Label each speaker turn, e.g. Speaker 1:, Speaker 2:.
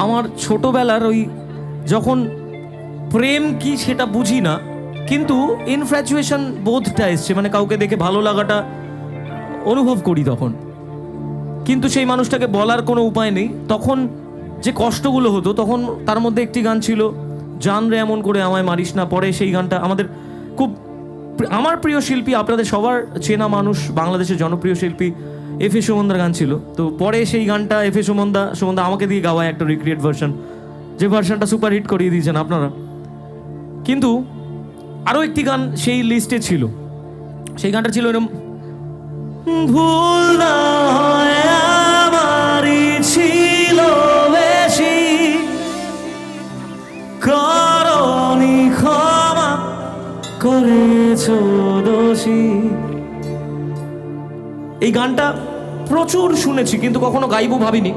Speaker 1: আমার ছোটবেলার ওই যখন প্রেম কি সেটা বুঝি না, কিন্তু ইনফ্যাচুয়েশন বোধটা এসছে, মানে কাউকে দেখে ভালো লাগাটা অনুভব করি তখন। কিন্তু সেই মানুষটাকে বলার কোনো উপায় নেই। তখন যে কষ্টগুলো হতো, তখন তার মধ্যে একটি গান ছিল, জান রে এমন করে আমায় মারিস না। পরে সেই গানটা আমাদের খুব, আমার প্রিয় শিল্পী, আপনাদের সবার চেনা মানুষ, বাংলাদেশের জনপ্রিয় শিল্পী এফ এ সুমনদার গান ছিল। তো পরে সেই গানটা এফ এ সুমনদা আমাকে দিয়ে গাওয়ায় একটা রিক্রিয়েট ভার্সন, যে ভার্সনটা সুপার হিট করিয়ে দিয়েছেন আপনারা। কিন্তু আরও একটি গান সেই লিস্টে ছিল, সেই গানটা ছিল এরকম, ভুল না হয় আমারই ছিল বেশি, করনি ক্ষমা করেছ দোষী। এই গানটা প্রচুর শুনেছি কিন্তু কখনো গাইবো ভাবিনি।